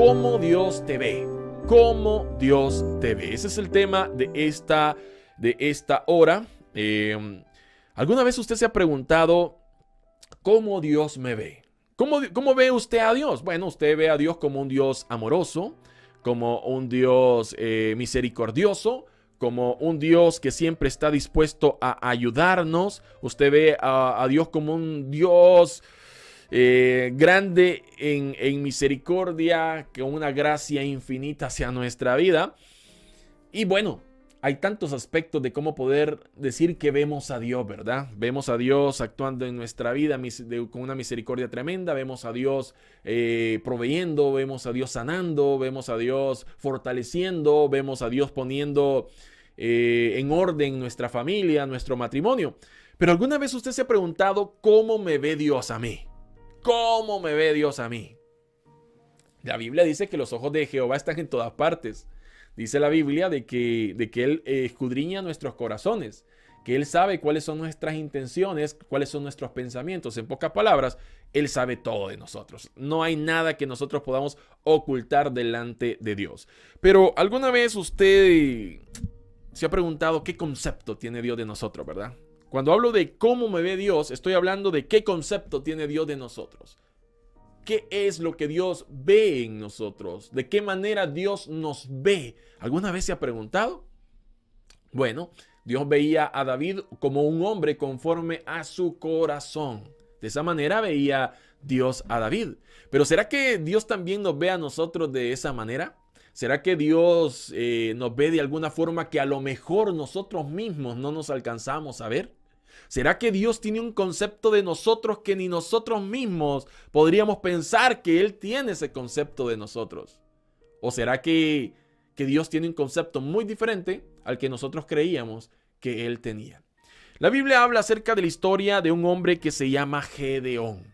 ¿Cómo Dios te ve? ¿Cómo Dios te ve? Ese es el tema de esta hora. ¿Alguna vez usted se ha preguntado cómo Dios me ve? ¿Cómo ve usted a Dios? Bueno, usted ve a Dios como un Dios amoroso, como un Dios misericordioso, como un Dios que siempre está dispuesto a ayudarnos. Usted ve a Dios como un Dios grande en misericordia, con una gracia infinita hacia nuestra vida. Y bueno, hay tantos aspectos de cómo poder decir que vemos a Dios, ¿verdad? Vemos a Dios actuando en nuestra vida con una misericordia tremenda. Vemos a Dios proveyendo, vemos a Dios sanando, vemos a Dios fortaleciendo, vemos a Dios poniendo en orden nuestra familia, nuestro matrimonio. Pero ¿alguna vez usted se ha preguntado cómo me ve Dios a mí? ¿Cómo me ve Dios a mí? La Biblia dice que los ojos de Jehová están en todas partes. Dice la Biblia de que Él escudriña nuestros corazones, que Él sabe cuáles son nuestras intenciones, cuáles son nuestros pensamientos. En pocas palabras, Él sabe todo de nosotros. No hay nada que nosotros podamos ocultar delante de Dios. Pero ¿alguna vez usted se ha preguntado qué concepto tiene Dios de nosotros, verdad? Cuando hablo de cómo me ve Dios, estoy hablando de qué concepto tiene Dios de nosotros. ¿Qué es lo que Dios ve en nosotros? ¿De qué manera Dios nos ve? ¿Alguna vez se ha preguntado? Bueno, Dios veía a David como un hombre conforme a su corazón. De esa manera veía Dios a David. Pero ¿será que Dios también nos ve a nosotros de esa manera? ¿Será que Dios nos ve de alguna forma que a lo mejor nosotros mismos no nos alcanzamos a ver? ¿Será que Dios tiene un concepto de nosotros que ni nosotros mismos podríamos pensar que Él tiene ese concepto de nosotros? ¿O será que Dios tiene un concepto muy diferente al que nosotros creíamos que Él tenía? La Biblia habla acerca de la historia de un hombre que se llama Gedeón.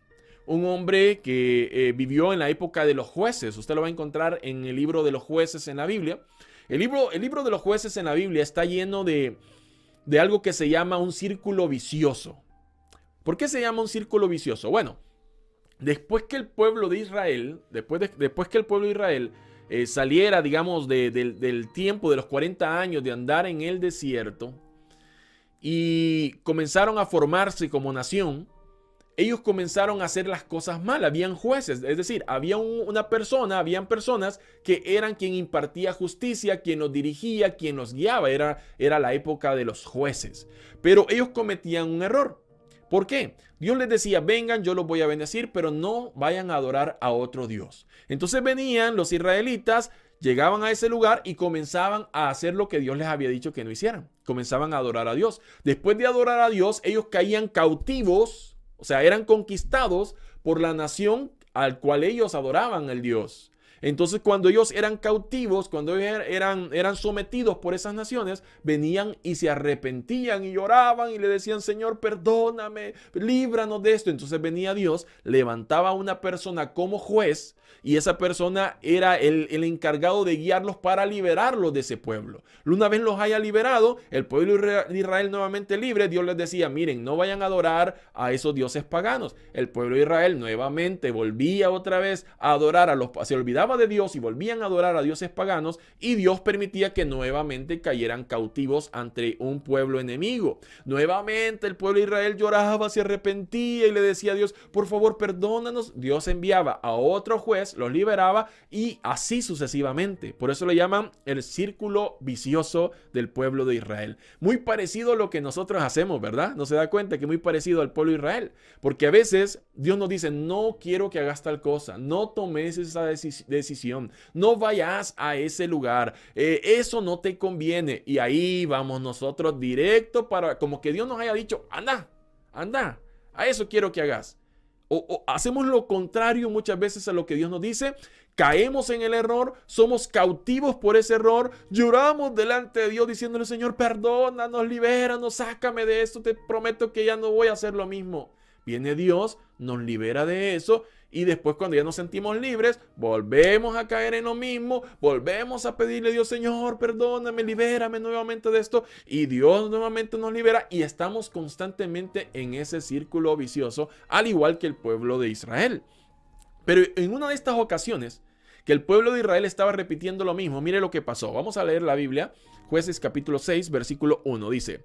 Un hombre que vivió en la época de los jueces. Usted lo va a encontrar en el libro de los jueces en la Biblia. El libro de los jueces en la Biblia está lleno de algo que se llama un círculo vicioso. ¿Por qué se llama un círculo vicioso? Bueno, después que el pueblo de Israel, saliera, digamos, del tiempo de los 40 años de andar en el desierto y comenzaron a formarse como nación, ellos comenzaron a hacer las cosas mal. Habían jueces, es decir, habían personas que eran quien impartía justicia, quien los dirigía, quien los guiaba. Era la época de los jueces. Pero ellos cometían un error. ¿Por qué? Dios les decía, vengan, yo los voy a bendecir, pero no vayan a adorar a otro Dios. Entonces venían los israelitas, llegaban a ese lugar y comenzaban a hacer lo que Dios les había dicho que no hicieran. Comenzaban a adorar a Dios. Después de adorar a Dios, ellos caían cautivos. O sea, eran conquistados por la nación al cual ellos adoraban al Dios. Entonces, cuando ellos eran cautivos, cuando ellos eran sometidos por esas naciones, venían y se arrepentían y lloraban y le decían, Señor, perdóname, líbranos de esto. Entonces venía Dios, levantaba a una persona como juez y esa persona era el encargado de guiarlos para liberarlos de ese pueblo. Una vez los haya liberado, el pueblo de Israel nuevamente libre, Dios les decía, miren, no vayan a adorar a esos dioses paganos. El pueblo de Israel nuevamente volvía otra vez a adorar se olvidaba de Dios y volvían a adorar a dioses paganos y Dios permitía que nuevamente cayeran cautivos ante un pueblo enemigo. Nuevamente el pueblo de Israel lloraba, se arrepentía y le decía a Dios, por favor perdónanos. Dios enviaba a otro juez, los liberaba y así sucesivamente. Por eso le llaman el círculo vicioso del pueblo de Israel. Muy parecido a lo que nosotros hacemos, ¿verdad? ¿No se da cuenta que es muy parecido al pueblo de Israel? Porque a veces Dios nos dice, no quiero que hagas tal cosa, no tomes esa decisión, no vayas a ese lugar, eso no te conviene. Y ahí vamos nosotros directo para, como que Dios nos haya dicho, anda, a eso quiero que hagas. O hacemos lo contrario muchas veces a lo que Dios nos dice, caemos en el error, somos cautivos por ese error, lloramos delante de Dios diciéndole, Señor, perdónanos, libéranos, sácame de esto, te prometo que ya no voy a hacer lo mismo. Viene Dios, nos libera de eso y después cuando ya nos sentimos libres, volvemos a caer en lo mismo, volvemos a pedirle a Dios, Señor, perdóname, libérame nuevamente de esto y Dios nuevamente nos libera y estamos constantemente en ese círculo vicioso, al igual que el pueblo de Israel. Pero en una de estas ocasiones, que el pueblo de Israel estaba repitiendo lo mismo. Mire lo que pasó. Vamos a leer la Biblia. Jueces capítulo 6, versículo 1 dice: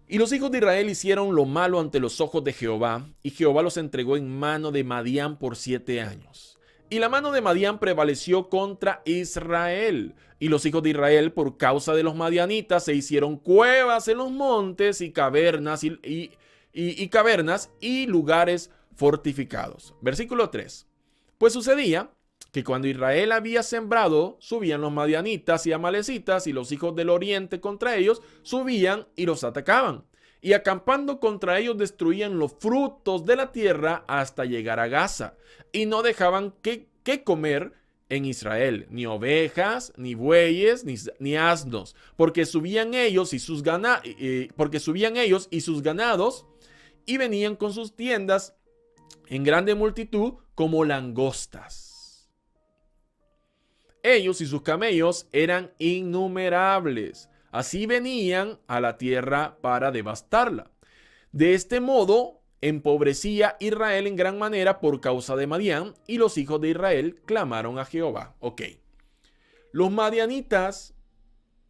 y los hijos de Israel hicieron lo malo ante los ojos de Jehová, y Jehová los entregó en mano de Madián por 7 años. Y la mano de Madián prevaleció contra Israel. Y los hijos de Israel, por causa de los madianitas, se hicieron cuevas en los montes y cavernas y lugares fortificados. Versículo 3. Pues sucedía que cuando Israel había sembrado, subían los madianitas y amalecitas, y los hijos del oriente contra ellos subían y los atacaban. Y acampando contra ellos destruían los frutos de la tierra hasta llegar a Gaza. Y no dejaban que comer en Israel, ni ovejas, ni bueyes, ni asnos, porque subían ellos y sus ganados, y venían con sus tiendas en grande multitud como langostas. Ellos y sus camellos eran innumerables. Así venían a la tierra para devastarla. De este modo empobrecía Israel en gran manera por causa de Madián, y los hijos de Israel clamaron a Jehová. Ok. Los madianitas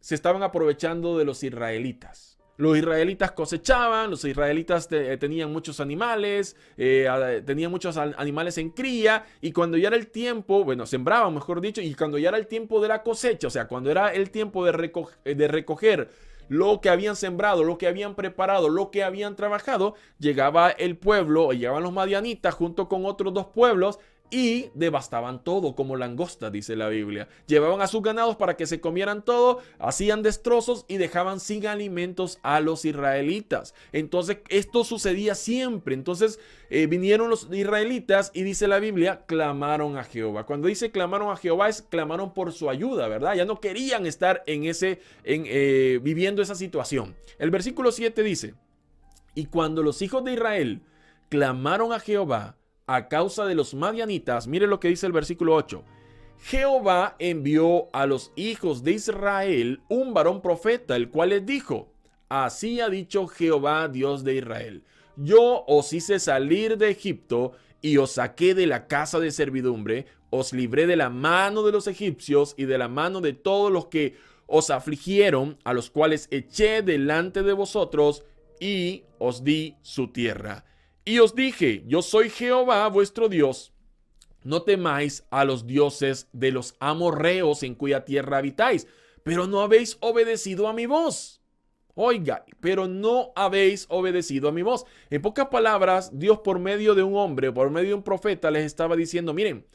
se estaban aprovechando de los israelitas. Los israelitas cosechaban, los israelitas tenían muchos animales, en cría, y cuando ya era el tiempo, sembraban, mejor dicho, y cuando ya era el tiempo de la cosecha, o sea, cuando era el tiempo de recoger lo que habían sembrado, lo que habían preparado, lo que habían trabajado, llegaba el pueblo, o llegaban los madianitas junto con otros 2 pueblos, y devastaban todo como langostas, dice la Biblia. Llevaban a sus ganados para que se comieran todo, hacían destrozos y dejaban sin alimentos a los israelitas. Entonces esto sucedía siempre. Entonces vinieron los israelitas y dice la Biblia, clamaron a Jehová. Cuando dice clamaron a Jehová, clamaron por su ayuda, ¿verdad? Ya no querían estar viviendo esa situación. El versículo 7 dice: y cuando los hijos de Israel clamaron a Jehová a causa de los madianitas, mire lo que dice el versículo 8. Jehová envió a los hijos de Israel un varón profeta, el cual les dijo: así ha dicho Jehová, Dios de Israel: yo os hice salir de Egipto y os saqué de la casa de servidumbre, os libré de la mano de los egipcios y de la mano de todos los que os afligieron, a los cuales eché delante de vosotros, y os di su tierra. Y os dije: yo soy Jehová vuestro Dios. No temáis a los dioses de los amorreos en cuya tierra habitáis, pero no habéis obedecido a mi voz. Oiga, pero no habéis obedecido a mi voz. En pocas palabras, Dios por medio de un hombre, por medio de un profeta, les estaba diciendo: miren,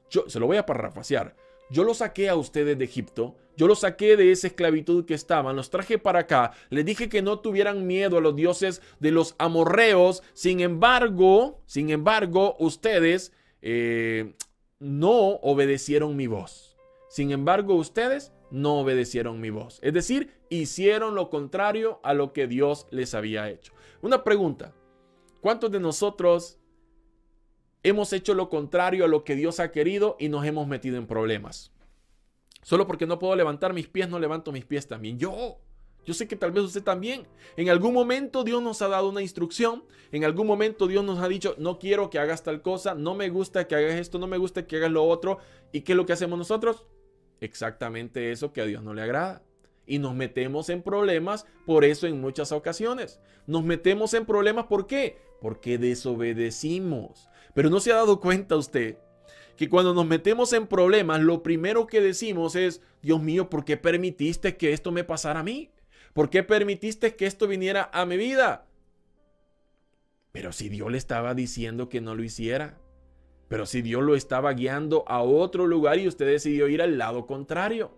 yo se lo voy a parafrasear. Yo los saqué a ustedes de Egipto, yo los saqué de esa esclavitud que estaban, los traje para acá, les dije que no tuvieran miedo a los dioses de los amorreos. Sin embargo, ustedes no obedecieron mi voz. Sin embargo, ustedes no obedecieron mi voz. Es decir, hicieron lo contrario a lo que Dios les había hecho. Una pregunta: ¿cuántos de nosotros hemos hecho lo contrario a lo que Dios ha querido y nos hemos metido en problemas? Solo porque no puedo levantar mis pies, no levanto mis pies también. Yo sé que tal vez usted también. En algún momento Dios nos ha dado una instrucción. En algún momento Dios nos ha dicho: no quiero que hagas tal cosa, no me gusta que hagas esto, no me gusta que hagas lo otro. ¿Y qué es lo que hacemos nosotros? Exactamente eso que a Dios no le agrada. Y nos metemos en problemas por eso en muchas ocasiones. Nos metemos en problemas, ¿por qué? Porque desobedecimos. Pero ¿no se ha dado cuenta usted que cuando nos metemos en problemas, lo primero que decimos es: Dios mío, ¿por qué permitiste que esto me pasara a mí? ¿Por qué permitiste que esto viniera a mi vida? Pero si Dios le estaba diciendo que no lo hiciera. Pero si Dios lo estaba guiando a otro lugar y usted decidió ir al lado contrario.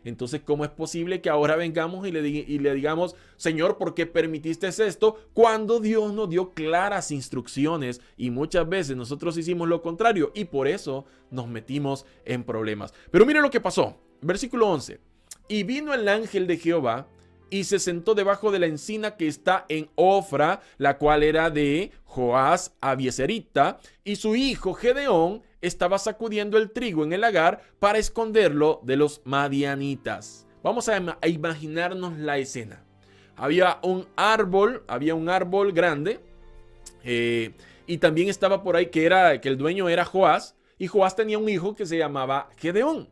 Entonces, ¿cómo es posible que ahora vengamos y le digamos: Señor, ¿por qué permitiste esto? Cuando Dios nos dio claras instrucciones y muchas veces nosotros hicimos lo contrario y por eso nos metimos en problemas. Pero mire lo que pasó. Versículo 11. Y vino el ángel de Jehová y se sentó debajo de la encina que está en Ofra, la cual era de Joás Abieserita, y su hijo Gedeón estaba sacudiendo el trigo en el lagar para esconderlo de los madianitas. Vamos a imaginarnos la escena. Había un árbol grande, y también estaba por ahí que el dueño era Joás, y Joás tenía un hijo que se llamaba Gedeón.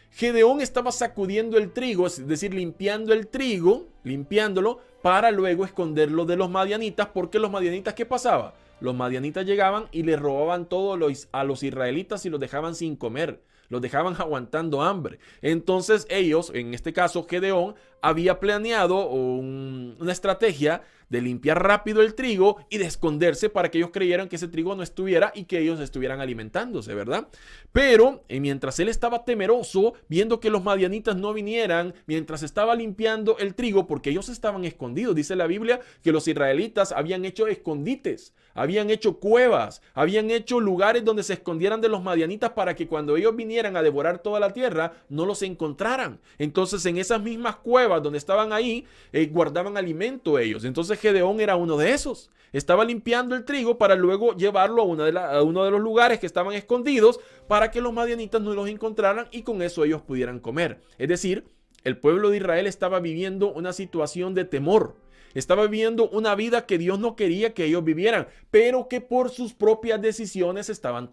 Gedeón estaba sacudiendo el trigo, es decir, limpiando el trigo, limpiándolo para luego esconderlo de los madianitas, porque los madianitas, ¿qué pasaba? Los madianitas llegaban y le robaban todo a los israelitas y los dejaban sin comer, los dejaban aguantando hambre. Entonces ellos, en este caso Gedeón, había planeado una estrategia de limpiar rápido el trigo y de esconderse para que ellos creyeran que ese trigo no estuviera y que ellos estuvieran alimentándose, ¿verdad? Pero mientras él estaba temeroso, viendo que los madianitas no vinieran, mientras estaba limpiando el trigo, porque ellos estaban escondidos, dice la Biblia que los israelitas habían hecho escondites, habían hecho cuevas, habían hecho lugares donde se escondieran de los madianitas para que cuando ellos vinieran a devorar toda la tierra, no los encontraran. Entonces en esas mismas cuevas donde estaban ahí, guardaban alimento ellos. Entonces Gedeón era uno de esos. Estaba limpiando el trigo para luego llevarlo a uno de los lugares que estaban escondidos para que los madianitas no los encontraran y con eso ellos pudieran comer. Es decir, el pueblo de Israel estaba viviendo una situación de temor. Estaba viviendo una vida que Dios no quería que ellos vivieran, pero que por sus propias decisiones estaban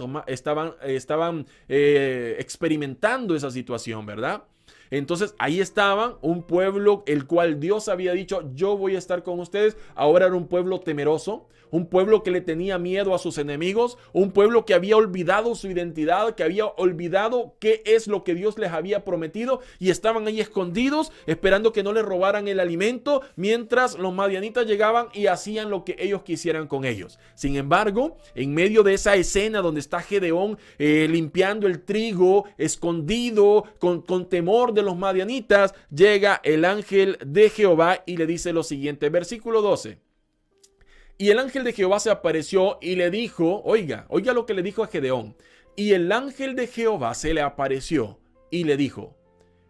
experimentando esa situación, ¿verdad? Entonces ahí estaban un pueblo el cual Dios había dicho, yo voy a estar con ustedes. Ahora era un pueblo temeroso, un pueblo que le tenía miedo a sus enemigos, un pueblo que había olvidado su identidad, que había olvidado qué es lo que Dios les había prometido y estaban ahí escondidos esperando que no les robaran el alimento mientras los madianitas llegaban y hacían lo que ellos quisieran con ellos. Sin embargo, en medio de esa escena donde está Gedeón limpiando el trigo, escondido, con temor de los madianitas, llega el ángel de Jehová y le dice lo siguiente, versículo 12. Y el ángel de Jehová se apareció y le dijo, oiga lo que le dijo a Gedeón. Y el ángel de Jehová se le apareció y le dijo,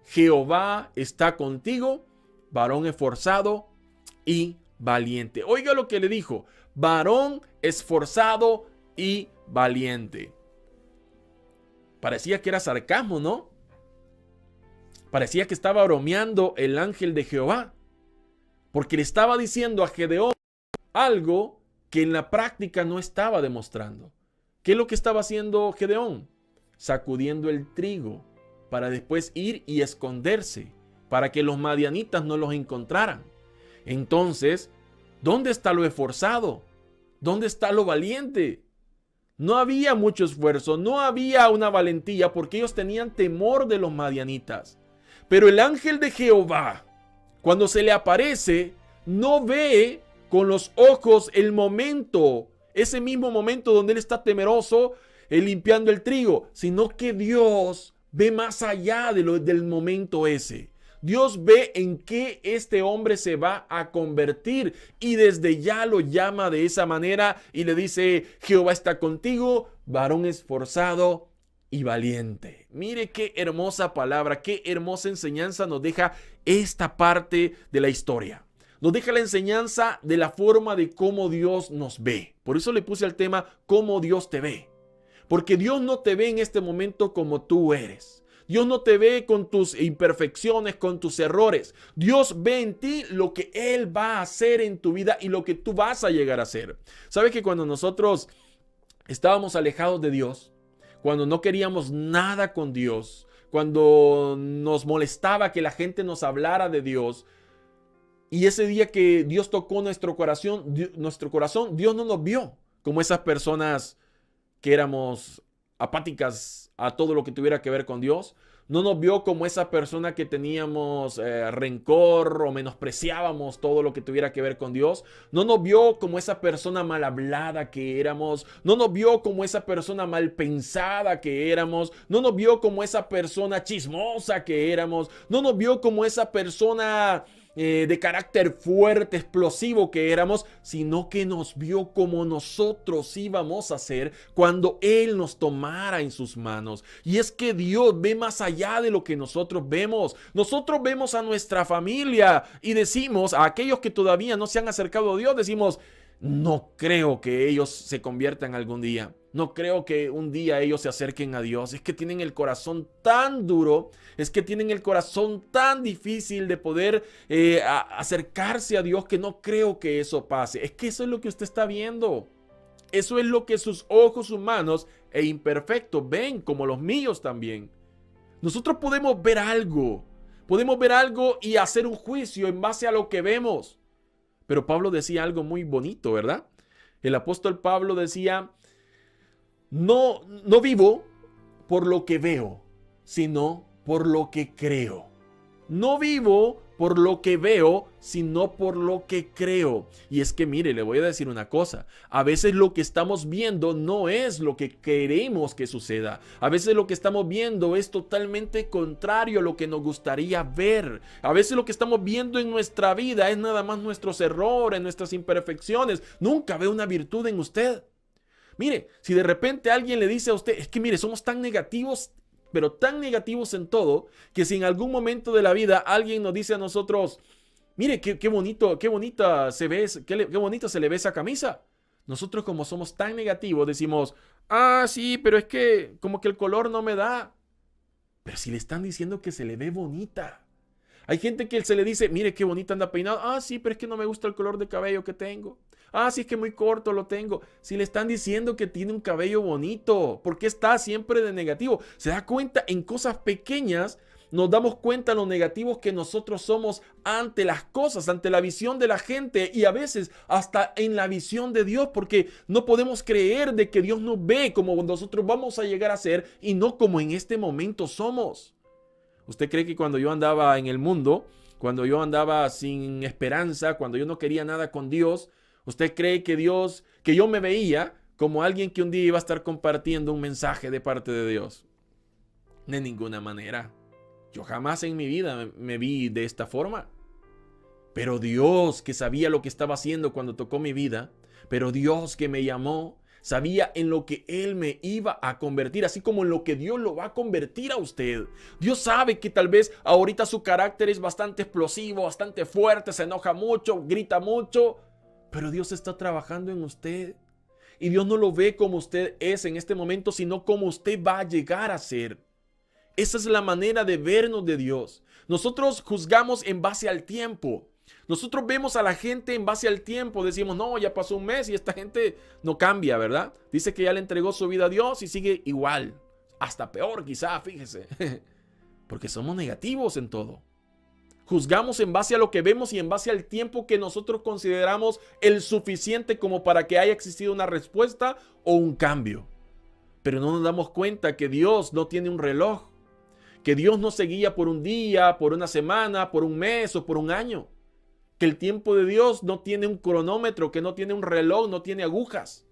Jehová está contigo, varón esforzado y valiente. Oiga lo que le dijo, varón esforzado y valiente. Parecía que era sarcasmo, ¿no? Parecía que estaba bromeando el ángel de Jehová, porque le estaba diciendo a Gedeón algo que en la práctica no estaba demostrando. ¿Qué es lo que estaba haciendo Gedeón? Sacudiendo el trigo para después ir y esconderse, para que los madianitas no los encontraran. Entonces, ¿dónde está lo esforzado? ¿Dónde está lo valiente? No había mucho esfuerzo, no había una valentía, porque ellos tenían temor de los madianitas. Pero el ángel de Jehová, cuando se le aparece, no ve con los ojos el momento, ese mismo momento donde él está temeroso, limpiando el trigo, sino que Dios ve más allá del momento ese. Dios ve en qué este hombre se va a convertir y desde ya lo llama de esa manera y le dice, Jehová está contigo, varón esforzado y valiente. Mire qué hermosa palabra, qué hermosa enseñanza nos deja esta parte de la historia. Nos deja la enseñanza de la forma de cómo Dios nos ve. Por eso le puse al tema, cómo Dios te ve. Porque Dios no te ve en este momento como tú eres. Dios no te ve con tus imperfecciones, con tus errores. Dios ve en ti lo que Él va a hacer en tu vida y lo que tú vas a llegar a hacer. ¿Sabes que cuando nosotros estábamos alejados de Dios, cuando no queríamos nada con Dios, cuando nos molestaba que la gente nos hablara de Dios, y ese día que Dios tocó nuestro corazón, Dios no nos vio como esas personas que éramos apáticas a todo lo que tuviera que ver con Dios. No nos vio como esa persona que teníamos rencor o menospreciábamos todo lo que tuviera que ver con Dios. No nos vio como esa persona mal hablada que éramos. No nos vio como esa persona mal pensada que éramos. No nos vio como esa persona chismosa que éramos. No nos vio como esa persona de carácter fuerte, explosivo que éramos, sino que nos vio como nosotros íbamos a ser cuando Él nos tomara en sus manos. Y es que Dios ve más allá de lo que nosotros vemos. Nosotros vemos a nuestra familia y decimos, a aquellos que todavía no se han acercado a Dios, decimos, no creo que ellos se conviertan algún día. No creo que un día ellos se acerquen a Dios. Es que tienen el corazón tan duro. Es que tienen el corazón tan difícil de poder acercarse a Dios que no creo que eso pase. Es que eso es lo que usted está viendo. Eso es lo que sus ojos humanos e imperfectos, ven, como los míos también. Nosotros podemos ver algo y hacer un juicio en base a lo que vemos. Pero Pablo decía algo muy bonito, ¿verdad? El apóstol Pablo decía, no vivo por lo que veo, sino por lo que creo. No vivo por lo que veo, sino por lo que creo. Y es que mire, le voy a decir una cosa. A veces lo que estamos viendo no es lo que queremos que suceda. A veces lo que estamos viendo es totalmente contrario a lo que nos gustaría ver. A veces lo que estamos viendo en nuestra vida es nada más nuestros errores, nuestras imperfecciones. Nunca veo una virtud en usted. Mire, si de repente alguien le dice a usted, es que mire, somos tan negativos, pero tan negativos en todo, que si en algún momento de la vida alguien nos dice a nosotros, mire, qué bonita se ve, qué bonita se le ve esa camisa. Nosotros, como somos tan negativos, decimos, ah, sí, pero es que como que el color no me da. Pero si le están diciendo que se le ve bonita. Hay gente que se le dice, mire qué bonita anda peinado. Ah, sí, pero es que no me gusta el color de cabello que tengo. Ah, sí, es que muy corto lo tengo. Si le están diciendo que tiene un cabello bonito, ¿por qué está siempre de negativo? Se da cuenta, en cosas pequeñas nos damos cuenta lo negativos que nosotros somos ante las cosas, ante la visión de la gente y a veces hasta en la visión de Dios, porque no podemos creer de que Dios nos ve como nosotros vamos a llegar a ser y no como en este momento somos. ¿Usted cree que cuando yo andaba en el mundo, cuando yo andaba sin esperanza, cuando yo no quería nada con Dios, usted cree que yo me veía como alguien que un día iba a estar compartiendo un mensaje de parte de Dios? De ninguna manera. Yo jamás en mi vida me vi de esta forma. Pero Dios, que sabía lo que estaba haciendo cuando tocó mi vida, pero Dios que me llamó, sabía en lo que Él me iba a convertir, así como en lo que Dios lo va a convertir a usted. Dios sabe que tal vez ahorita su carácter es bastante explosivo, bastante fuerte, se enoja mucho, grita mucho, pero Dios está trabajando en usted. Y Dios no lo ve como usted es en este momento, sino como usted va a llegar a ser. Esa es la manera de vernos de Dios. Nosotros juzgamos en base al tiempo. Nosotros vemos a la gente en base al tiempo. Decimos, no, ya pasó un mes y esta gente no cambia, ¿verdad? Dice que ya le entregó su vida a Dios y sigue igual. Hasta peor quizá, fíjese. Porque somos negativos en todo. Juzgamos en base a lo que vemos y en base al tiempo que nosotros consideramos el suficiente como para que haya existido una respuesta o un cambio. Pero no nos damos cuenta que Dios no tiene un reloj. Que Dios no se guía por un día, por una semana, por un mes o por un año. Que el tiempo de Dios no tiene un cronómetro, que no tiene un reloj, no tiene agujas.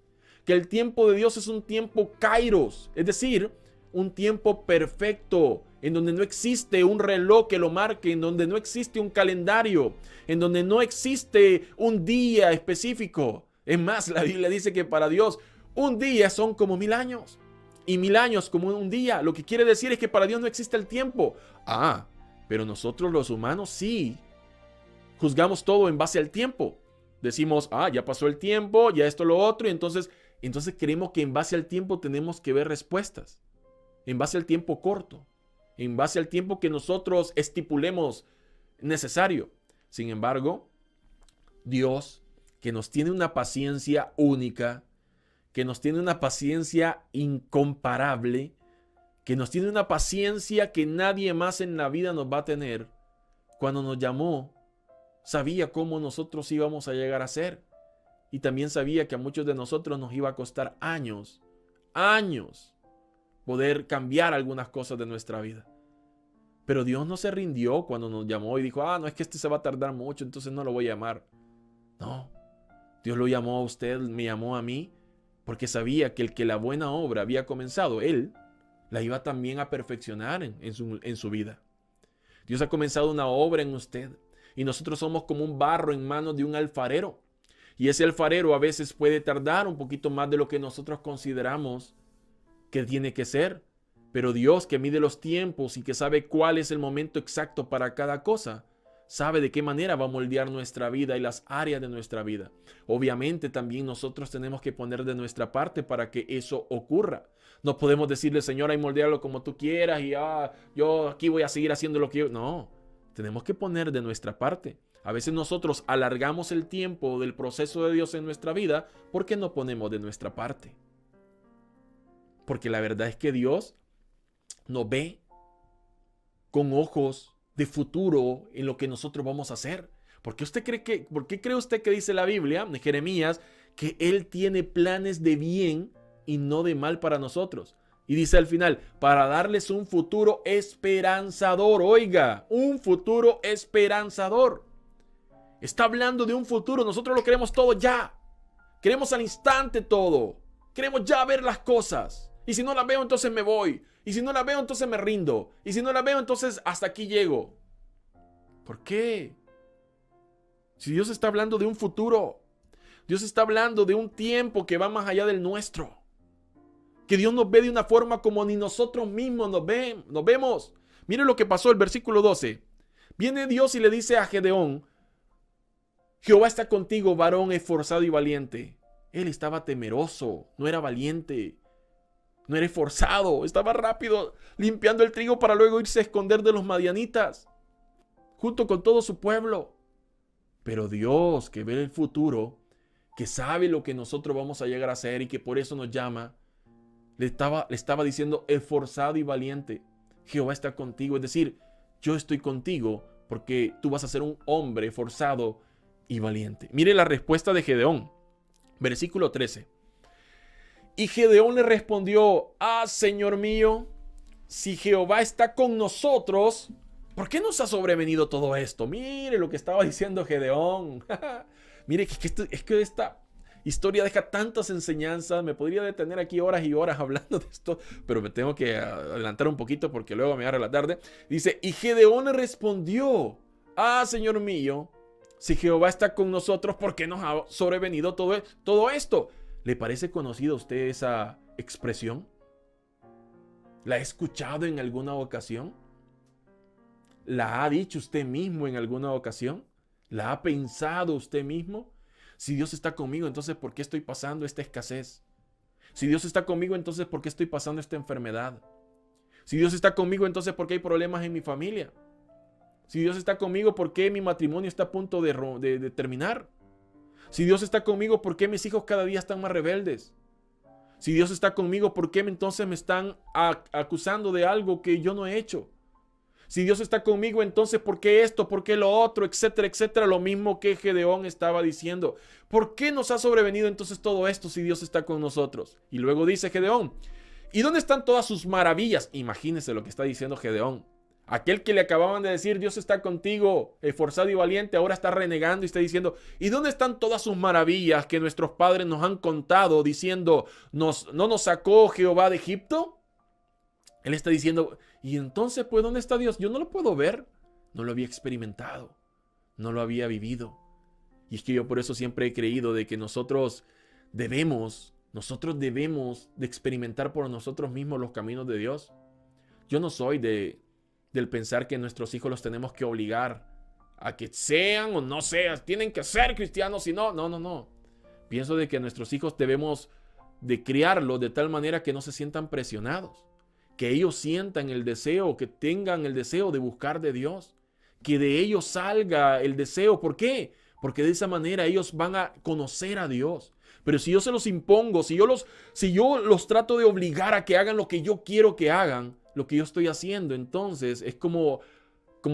Que el tiempo de Dios es un tiempo kairos, es decir, un tiempo perfecto, en donde no existe un reloj que lo marque, en donde no existe un calendario, en donde no existe un día específico. Es más, la Biblia dice que para Dios un día son como 1000 años y 1000 años como un día. Lo que quiere decir es que para Dios no existe el tiempo. Ah, pero nosotros los humanos sí. Juzgamos todo en base al tiempo. Decimos, ah, ya pasó el tiempo, ya esto, lo otro, y entonces creemos que en base al tiempo tenemos que ver respuestas. En base al tiempo corto. En base al tiempo que nosotros estipulemos necesario. Sin embargo, Dios, que nos tiene una paciencia única, que nos tiene una paciencia incomparable, que nos tiene una paciencia que nadie más en la vida nos va a tener, cuando nos llamó, sabía cómo nosotros íbamos a llegar a ser. Y también sabía que a muchos de nosotros nos iba a costar años, poder cambiar algunas cosas de nuestra vida. Pero Dios no se rindió cuando nos llamó y dijo, ah, no, es que este se va a tardar mucho, entonces no lo voy a llamar. No, Dios lo llamó a usted, me llamó a mí, porque sabía que el que la buena obra había comenzado, Él la iba también a perfeccionar en su vida. Dios ha comenzado una obra en usted y nosotros somos como un barro en manos de un alfarero. Y ese alfarero a veces puede tardar un poquito más de lo que nosotros consideramos que tiene que ser. Pero Dios, que mide los tiempos y que sabe cuál es el momento exacto para cada cosa, sabe de qué manera va a moldear nuestra vida y las áreas de nuestra vida. Obviamente también nosotros tenemos que poner de nuestra parte para que eso ocurra. No podemos decirle, Señor, ay, moldearlo como tú quieras y yo aquí voy a seguir haciendo lo que yo... No, tenemos que poner de nuestra parte. A veces nosotros alargamos el tiempo del proceso de Dios en nuestra vida porque no ponemos de nuestra parte. Porque la verdad es que Dios nos ve con ojos de futuro en lo que nosotros vamos a hacer. ¿Por qué cree usted que dice la Biblia, de Jeremías, que Él tiene planes de bien y no de mal para nosotros? Y dice al final, para darles un futuro esperanzador. Oiga, un futuro esperanzador. Está hablando de un futuro. Nosotros lo queremos todo ya. Queremos al instante todo. Queremos ya ver las cosas. Y si no las veo, entonces me voy. Y si no las veo, entonces me rindo. Y si no las veo, entonces hasta aquí llego. ¿Por qué? Si Dios está hablando de un futuro. Dios está hablando de un tiempo que va más allá del nuestro. Que Dios nos ve de una forma como ni nosotros mismos nos vemos. Mire lo que pasó el versículo 12. Viene Dios y le dice a Gedeón, Jehová está contigo, varón esforzado y valiente. Él estaba temeroso, no era valiente, no era esforzado, estaba rápido limpiando el trigo para luego irse a esconder de los madianitas, junto con todo su pueblo. Pero Dios, que ve el futuro, que sabe lo que nosotros vamos a llegar a hacer y que por eso nos llama, le estaba diciendo esforzado y valiente. Jehová está contigo, es decir, yo estoy contigo porque tú vas a ser un hombre esforzado y valiente. Mire la respuesta de Gedeón, versículo 13. Y Gedeón le respondió, Señor mío, si Jehová está con nosotros, ¿por qué nos ha sobrevenido todo esto? Mire lo que estaba diciendo Gedeón. Mire que esta historia deja tantas enseñanzas. Me podría detener aquí horas y horas hablando de esto, pero me tengo que adelantar un poquito porque luego me agarra la tarde. Dice, y Gedeón le respondió, Señor mío, si Jehová está con nosotros, ¿por qué nos ha sobrevenido todo esto? ¿Le parece conocida a usted esa expresión? ¿La ha escuchado en alguna ocasión? ¿La ha dicho usted mismo en alguna ocasión? ¿La ha pensado usted mismo? Si Dios está conmigo, entonces ¿por qué estoy pasando esta escasez? Si Dios está conmigo, entonces ¿por qué estoy pasando esta enfermedad? Si Dios está conmigo, entonces ¿por qué hay problemas en mi familia? Si Dios está conmigo, ¿por qué mi matrimonio está a punto de terminar? Si Dios está conmigo, ¿por qué mis hijos cada día están más rebeldes? Si Dios está conmigo, ¿por qué entonces me están acusando de algo que yo no he hecho? Si Dios está conmigo, entonces ¿por qué esto? ¿Por qué lo otro? Etcétera, etcétera. Lo mismo que Gedeón estaba diciendo. ¿Por qué nos ha sobrevenido entonces todo esto si Dios está con nosotros? Y luego dice Gedeón, ¿y dónde están todas sus maravillas? Imagínese lo que está diciendo Gedeón. Aquel que le acababan de decir, Dios está contigo, esforzado y valiente, ahora está renegando y está diciendo, ¿y dónde están todas sus maravillas que nuestros padres nos han contado diciendo, ¿no nos sacó Jehová de Egipto? Él está diciendo, ¿y entonces pues dónde está Dios? Yo no lo puedo ver, no lo había experimentado, no lo había vivido. Y es que yo por eso siempre he creído de que nosotros debemos de experimentar por nosotros mismos los caminos de Dios. Yo no soy del pensar que nuestros hijos los tenemos que obligar a que sean o no sean, tienen que ser cristianos, si no, no. Pienso de que nuestros hijos debemos de criarlos de tal manera que no se sientan presionados, que ellos sientan el deseo, que tengan el deseo de buscar de Dios, que de ellos salga el deseo. ¿Por qué? Porque de esa manera ellos van a conocer a Dios. Pero si yo se los impongo, si yo los trato de obligar a que hagan lo que yo quiero que hagan, lo que yo estoy haciendo, entonces es como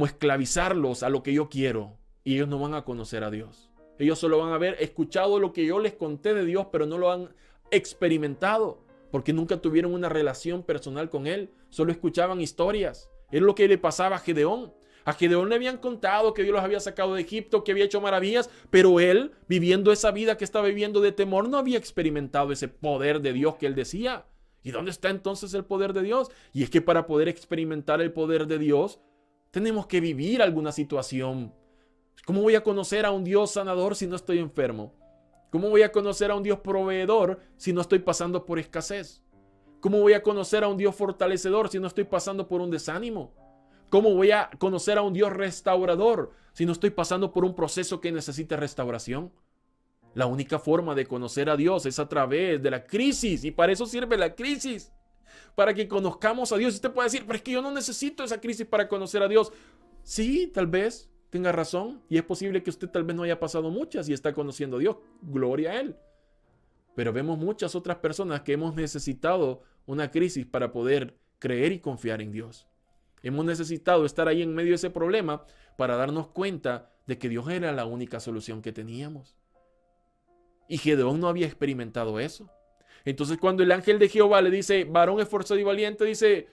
esclavizarlos a lo que yo quiero y ellos no van a conocer a Dios. Ellos solo van a haber escuchado lo que yo les conté de Dios, pero no lo han experimentado porque nunca tuvieron una relación personal con Él. Solo escuchaban historias. Es lo que le pasaba a Gedeón. A Gedeón le habían contado que Dios los había sacado de Egipto, que había hecho maravillas, pero él, viviendo esa vida que estaba viviendo de temor, no había experimentado ese poder de Dios que él decía. ¿Y dónde está entonces el poder de Dios? Y es que para poder experimentar el poder de Dios, tenemos que vivir alguna situación. ¿Cómo voy a conocer a un Dios sanador si no estoy enfermo? ¿Cómo voy a conocer a un Dios proveedor si no estoy pasando por escasez? ¿Cómo voy a conocer a un Dios fortalecedor si no estoy pasando por un desánimo? ¿Cómo voy a conocer a un Dios restaurador si no estoy pasando por un proceso que necesita restauración? La única forma de conocer a Dios es a través de la crisis, y para eso sirve la crisis, para que conozcamos a Dios. Y usted puede decir, pero es que yo no necesito esa crisis para conocer a Dios. Sí, tal vez tenga razón, y es posible que usted tal vez no haya pasado muchas y está conociendo a Dios. Gloria a Él. Pero vemos muchas otras personas que hemos necesitado una crisis para poder creer y confiar en Dios. Hemos necesitado estar ahí en medio de ese problema para darnos cuenta de que Dios era la única solución que teníamos. Y Gedeón no había experimentado eso. Entonces cuando el ángel de Jehová le dice, varón esforzado y valiente, dice,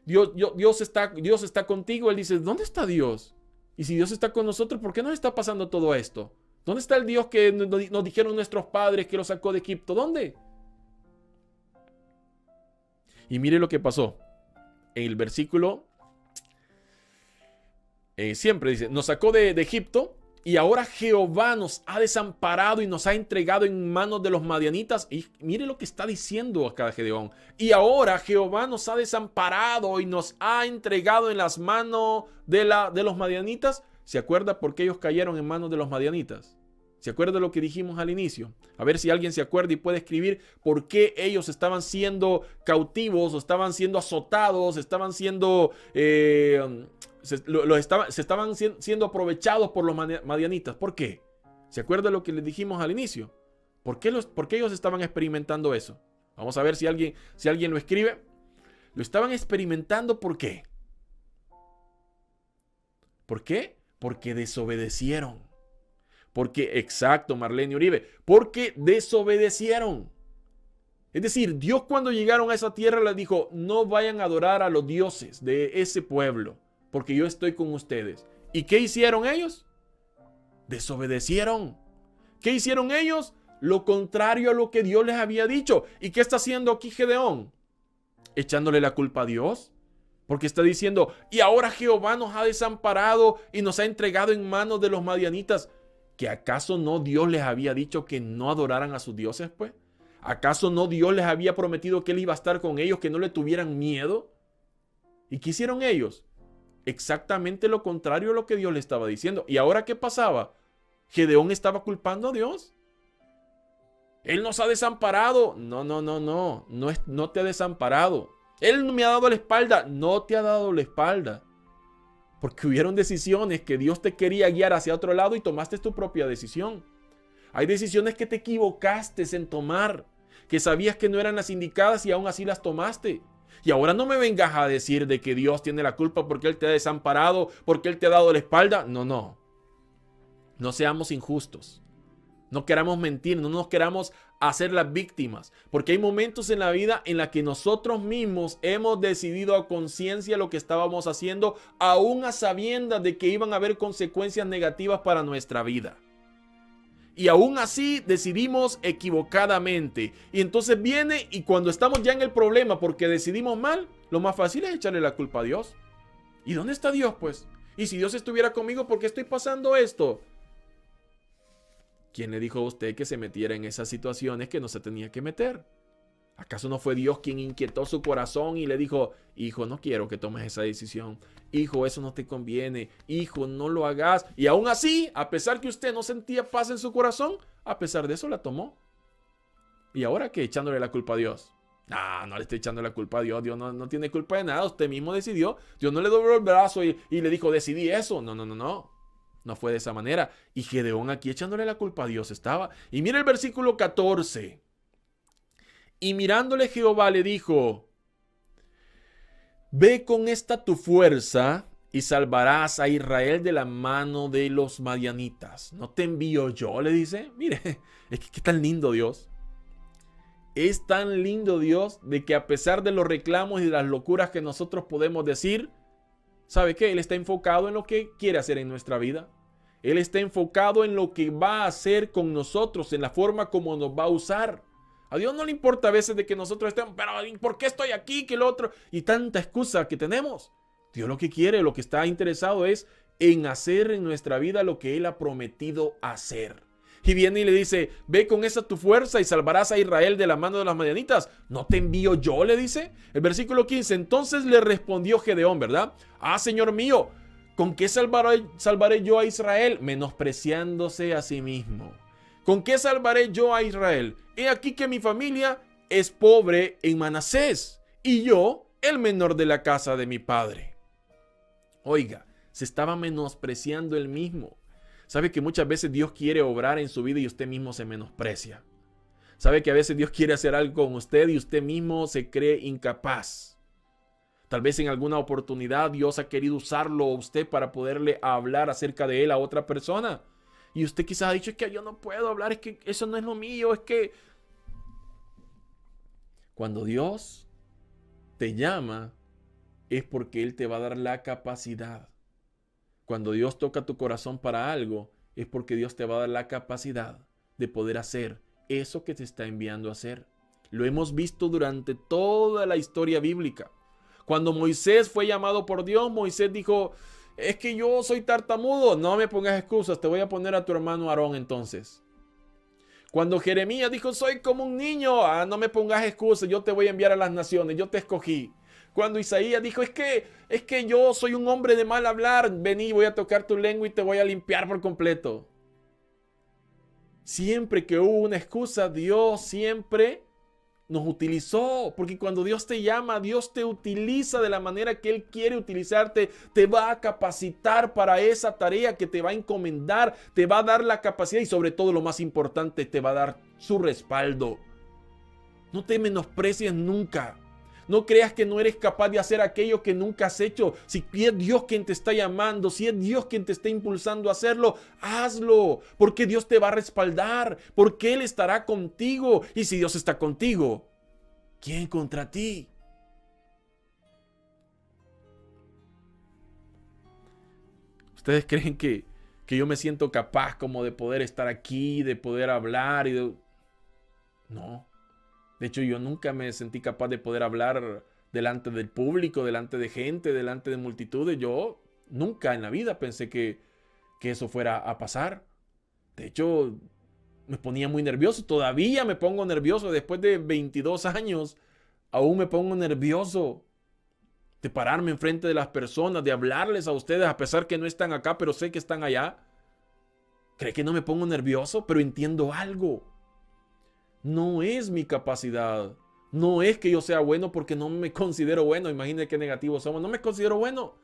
Dios está contigo. Él dice, ¿dónde está Dios? Y si Dios está con nosotros, ¿por qué nos está pasando todo esto? ¿Dónde está el Dios que nos dijeron nuestros padres que lo sacó de Egipto? ¿Dónde? Y mire lo que pasó. En el versículo, siempre dice, nos sacó de Egipto y ahora Jehová nos ha desamparado y nos ha entregado en manos de los madianitas. Y mire lo que está diciendo acá Gedeón. Y ahora Jehová nos ha desamparado y nos ha entregado en las manos de los madianitas. ¿Se acuerda por qué ellos cayeron en manos de los madianitas? ¿Se acuerda de lo que dijimos al inicio? A ver si alguien se acuerda y puede escribir por qué ellos estaban siendo cautivos o estaban siendo azotados, estaban siendo... estaban siendo aprovechados por los madianitas. ¿Por qué? ¿Se acuerda de lo que les dijimos al inicio? ¿Por qué ellos estaban experimentando eso? Vamos a ver si alguien lo escribe. Lo estaban experimentando ¿por qué? ¿Por qué? Porque desobedecieron. Porque, exacto, Marlene Uribe, porque desobedecieron. Es decir, Dios cuando llegaron a esa tierra les dijo, no vayan a adorar a los dioses de ese pueblo, porque yo estoy con ustedes. ¿Y qué hicieron ellos? Desobedecieron. ¿Qué hicieron ellos? Lo contrario a lo que Dios les había dicho. ¿Y qué está haciendo aquí Gedeón? Echándole la culpa a Dios. Porque está diciendo, y ahora Jehová nos ha desamparado y nos ha entregado en manos de los madianitas. ¿Que acaso no Dios les había dicho que no adoraran a sus dioses, pues? ¿Acaso no Dios les había prometido que Él iba a estar con ellos, que no le tuvieran miedo? ¿Y qué hicieron ellos? Exactamente lo contrario a lo que Dios le estaba diciendo. ¿Y ahora qué pasaba? ¿Gedeón estaba culpando a Dios? Él nos ha desamparado. No te ha desamparado. Él me ha dado la espalda. No te ha dado la espalda. Porque hubieron decisiones que Dios te quería guiar hacia otro lado y tomaste tu propia decisión. Hay decisiones que te equivocaste en tomar, que sabías que no eran las indicadas y aún así las tomaste. Y ahora no me vengas a decir de que Dios tiene la culpa porque Él te ha desamparado, porque Él te ha dado la espalda. No. No seamos injustos. No queramos mentir, no nos queramos hacer las víctimas. Porque hay momentos en la vida en la que nosotros mismos hemos decidido a conciencia lo que estábamos haciendo, aún a sabiendas de que iban a haber consecuencias negativas para nuestra vida. Y aún así decidimos equivocadamente. Y entonces viene y cuando estamos ya en el problema porque decidimos mal, lo más fácil es echarle la culpa a Dios. ¿Y dónde está Dios, pues? Y si Dios estuviera conmigo, ¿por qué estoy pasando esto? ¿Quién le dijo a usted que se metiera en esas situaciones que no se tenía que meter? ¿Acaso no fue Dios quien inquietó su corazón y le dijo, hijo, no quiero que tomes esa decisión? Hijo, eso no te conviene. Hijo, no lo hagas. Y aún así, a pesar que usted no sentía paz en su corazón, a pesar de eso la tomó. ¿Y ahora qué? Echándole la culpa a Dios. No le estoy echando la culpa a Dios. Dios no tiene culpa de nada. Usted mismo decidió. Dios no le dobló el brazo y le dijo, decidí eso. No. No fue de esa manera. Y Gedeón aquí echándole la culpa a Dios estaba. Y mira el versículo 14. Y mirándole Jehová le dijo, ve con esta tu fuerza y salvarás a Israel de la mano de los madianitas. ¿No te envío yo? Le dice. Mire, es que tan lindo Dios. Es tan lindo Dios de que a pesar de los reclamos y de las locuras que nosotros podemos decir, ¿sabe qué? Él está enfocado en lo que quiere hacer en nuestra vida. Él está enfocado en lo que va a hacer con nosotros, en la forma como nos va a usar. A Dios no le importa a veces de que nosotros estemos, pero ¿por qué estoy aquí? Que lo otro. Y tanta excusa que tenemos. Dios lo que quiere, lo que está interesado es en hacer en nuestra vida lo que Él ha prometido hacer. Y viene y le dice, ve con esa tu fuerza y salvarás a Israel de la mano de las madianitas. ¿No te envío yo? Le dice. El versículo 15, entonces le respondió Gedeón, ¿verdad? Señor mío, ¿con qué salvaré yo a Israel? Menospreciándose a sí mismo. ¿Con qué salvaré yo a Israel? He aquí que mi familia es pobre en Manasés y yo el menor de la casa de mi padre. Oiga, se estaba menospreciando él mismo. ¿Sabe que muchas veces Dios quiere obrar en su vida y usted mismo se menosprecia? Sabe que a veces Dios quiere hacer algo con usted y usted mismo se cree incapaz. Tal vez en alguna oportunidad Dios ha querido usarlo a usted para poderle hablar acerca de Él a otra persona. Y usted quizás ha dicho, es que yo no puedo hablar, es que eso no es lo mío, es que... Cuando Dios te llama, es porque Él te va a dar la capacidad. Cuando Dios toca tu corazón para algo, es porque Dios te va a dar la capacidad de poder hacer eso que te está enviando a hacer. Lo hemos visto durante toda la historia bíblica. Cuando Moisés fue llamado por Dios, Moisés dijo, es que yo soy tartamudo, no me pongas excusas, te voy a poner a tu hermano Aarón entonces. Cuando Jeremías dijo, soy como un niño, no me pongas excusas, yo te voy a enviar a las naciones, yo te escogí. Cuando Isaías dijo, es que yo soy un hombre de mal hablar, vení, voy a tocar tu lengua y te voy a limpiar por completo. Siempre que hubo una excusa, Dios siempre nos utilizó, porque cuando Dios te llama, Dios te utiliza de la manera que Él quiere utilizarte, te va a capacitar para esa tarea que te va a encomendar, te va a dar la capacidad y sobre todo lo más importante, te va a dar su respaldo. No te menosprecies nunca. No creas que no eres capaz de hacer aquello que nunca has hecho. Si es Dios quien te está llamando, si es Dios quien te está impulsando a hacerlo, hazlo. Porque Dios te va a respaldar, porque Él estará contigo. Y si Dios está contigo, ¿quién contra ti? ¿Ustedes creen que yo me siento capaz como de poder estar aquí, de poder hablar? No. De hecho, yo nunca me sentí capaz de poder hablar delante del público, delante de gente, delante de multitudes. Yo nunca en la vida pensé que eso fuera a pasar. De hecho, me ponía muy nervioso. Todavía me pongo nervioso después de 22 años. Aún me pongo nervioso de pararme enfrente de las personas, de hablarles a ustedes, a pesar que no están acá, pero sé que están allá. ¿Cree que no me pongo nervioso? Pero entiendo algo. No es mi capacidad. No es que yo sea bueno porque no me considero bueno. Imagínense qué negativos somos. No me considero bueno.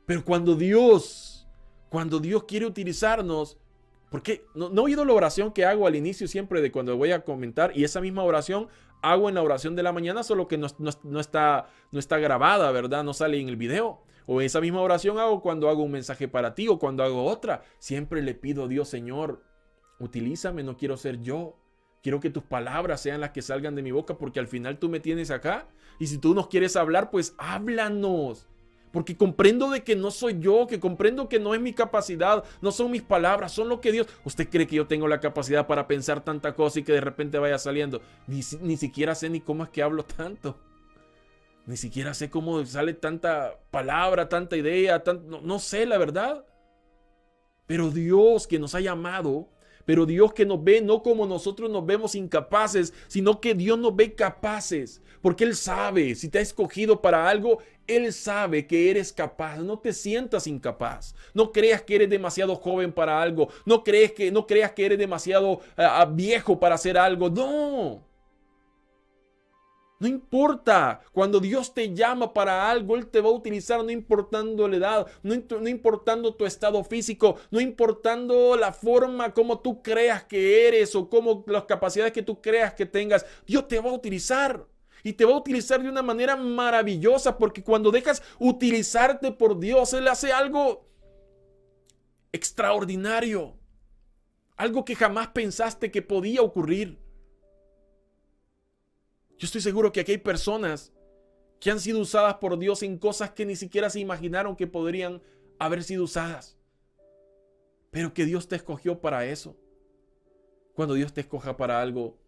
Pero cuando Dios quiere utilizarnos, porque no he oído la oración que hago al inicio siempre de cuando voy a comentar, y esa misma oración hago en la oración de la mañana, solo que no está grabada, ¿verdad? No sale en el video. O esa misma oración hago cuando hago un mensaje para ti o cuando hago otra. Siempre le pido a Dios, Señor, utilízame, no quiero ser yo. Quiero que tus palabras sean las que salgan de mi boca, porque al final tú me tienes acá. Y si tú nos quieres hablar, pues háblanos. Porque comprendo de que no soy yo, que comprendo que no es mi capacidad, no son mis palabras, son lo que Dios... ¿Usted cree que yo tengo la capacidad para pensar tanta cosa y que de repente vaya saliendo? Ni siquiera sé ni cómo es que hablo tanto. Ni siquiera sé cómo sale tanta palabra, tanta idea, no sé la verdad. Pero Dios que nos ha llamado... Pero Dios que nos ve no como nosotros nos vemos incapaces, sino que Dios nos ve capaces. Porque Él sabe, si te ha escogido para algo, Él sabe que eres capaz. No te sientas incapaz. No creas que eres demasiado joven para algo. No creas que eres demasiado viejo para hacer algo. No. No importa, cuando Dios te llama para algo, Él te va a utilizar no importando la edad, no importando tu estado físico, no importando la forma como tú creas que eres o como las capacidades que tú creas que tengas. Dios te va a utilizar y te va a utilizar de una manera maravillosa, porque cuando dejas utilizarte por Dios, Él hace algo extraordinario, algo que jamás pensaste que podía ocurrir. Yo estoy seguro que aquí hay personas que han sido usadas por Dios en cosas que ni siquiera se imaginaron que podrían haber sido usadas. Pero que Dios te escogió para eso. Cuando Dios te escoja para algo,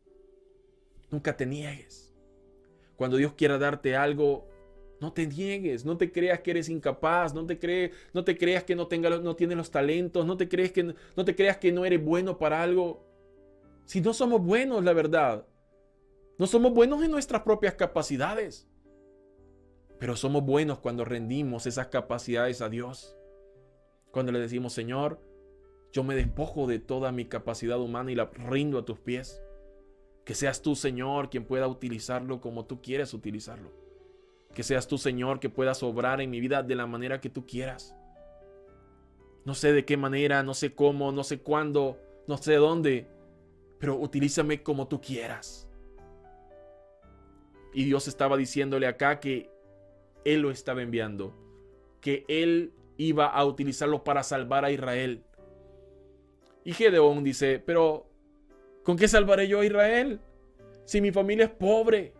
nunca te niegues. Cuando Dios quiera darte algo, no te niegues. No te creas que eres incapaz. No te creas que no tienes los talentos. No te creas que no eres bueno para algo. Si no somos buenos, la verdad. No somos buenos en nuestras propias capacidades, pero somos buenos cuando rendimos esas capacidades a Dios. Cuando le decimos, Señor, yo me despojo de toda mi capacidad humana y la rindo a tus pies. Que seas tú, Señor, quien pueda utilizarlo como tú quieres utilizarlo. Que seas tú, Señor, que puedas obrar en mi vida de la manera que tú quieras. No sé de qué manera, no sé cómo, no sé cuándo, no sé dónde. pero utilízame como tú quieras. Y Dios estaba diciéndole acá que Él lo estaba enviando, que Él iba a utilizarlo para salvar a Israel. Y Gedeón dice, pero ¿con qué salvaré yo a Israel? Si mi familia es pobre.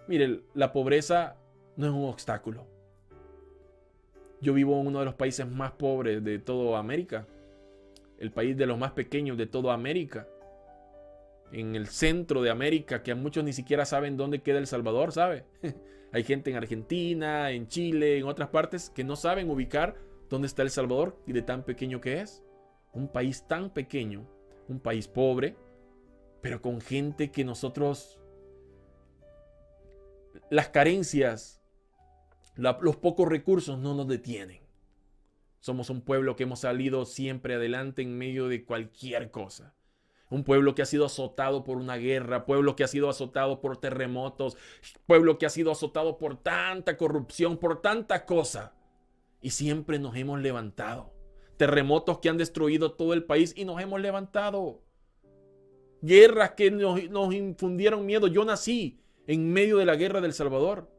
Mire, la pobreza no es un obstáculo. Yo vivo en uno de los países más pobres de toda América. El país de los más pequeños de toda América. En el centro de América, que muchos ni siquiera saben dónde queda El Salvador, ¿sabe? Hay gente en Argentina, en Chile, en otras partes que no saben ubicar dónde está El Salvador y de tan pequeño que es. Un país tan pequeño, un país pobre, pero con gente que nosotros, las carencias, los pocos recursos no nos detienen. Somos un pueblo que hemos salido siempre adelante en medio de cualquier cosa. Un pueblo que ha sido azotado por una guerra, pueblo que ha sido azotado por terremotos, pueblo que ha sido azotado por tanta corrupción, por tanta cosa. Y siempre nos hemos levantado. Terremotos que han destruido todo el país y nos hemos levantado. Guerras que nos infundieron miedo. Yo nací en medio de la guerra del Salvador.